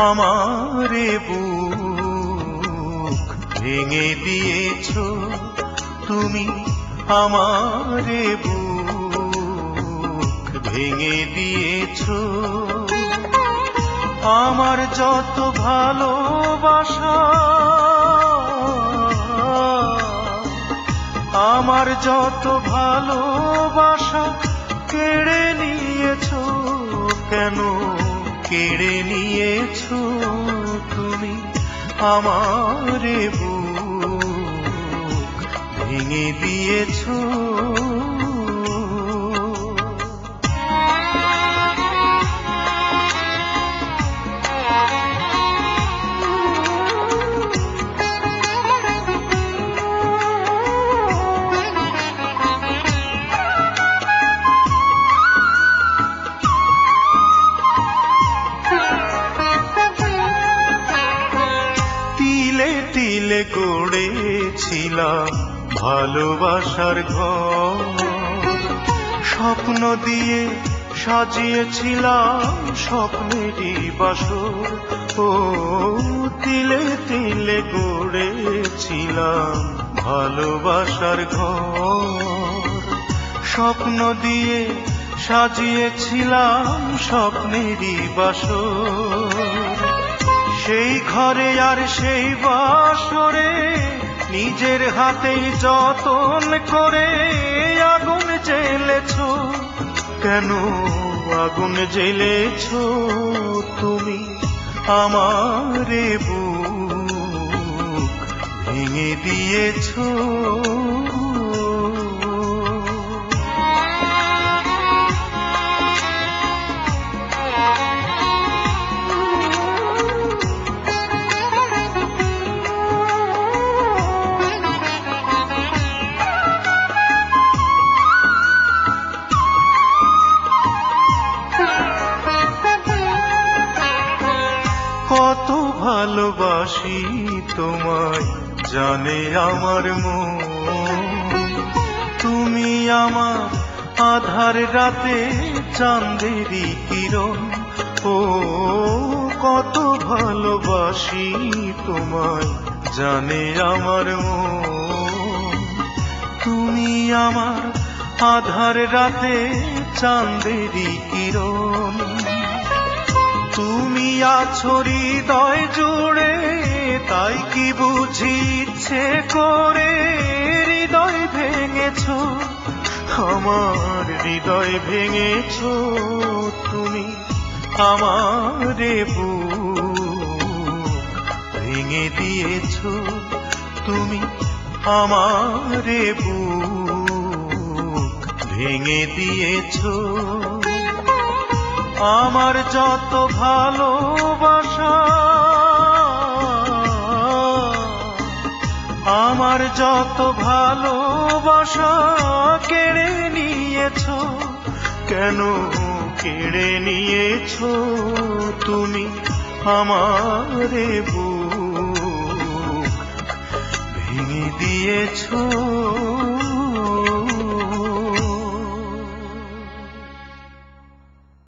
আমারে বুক ভেঙে দিয়েছো তুমি, আমারে বুক ভেঙে দিয়েছো। আমার যত ভালোবাসা, আমার যত ভালোবাসা কেড়ে নিয়েছো কেন, কেড়ে নিয়েছো তুমি, আমারে বুক ভেঙে দিয়েছো। তিলে গড়েছিলাম ভালোবাসার ঘর, স্বপ্ন দিয়ে সাজিয়েছিলাম স্বপ্নেরই বাসর। ও তিলে তিলে গড়েছিলাম ভালোবাসার ঘর, স্বপ্ন দিয়ে সাজিয়েছিলাম স্বপ্নেরই বাসর। সেই ঘরে আর সেই বাসরে নিজের হাতেই যতন করে আগুন জ্বেলেছো কেন, আগুন জ্বেলেছো তুমি, আমারে বুক ভেঙে দিয়েছো। কত ভালোবাসি তোমায় জানে আমার মন, তুমি আমার আধার রাতে চাঁদেরই কিরণ। ও কত ভালোবাসি তোমায় জানে আমার মন, তুমি আমার আধার রাতে চাঁদেরই কিরণ। তুমি আছো হৃদয় জুড়ে, তাই কি বুঝি ইচ্ছে করে হৃদয় ভেঙেছো, আমার হৃদয় ভেঙেছো তুমি, আমারে বুক ভেঙে দিয়েছো তুমি, আমারে বুক ভেঙে দিয়েছো। আমার যত ভালোবাসা, আমার যত ভালোবাসা কেড়ে নিয়েছো কেন, কেড়ে নিয়েছো তুমি, আমারে বুক ভেঙে দিয়েছো।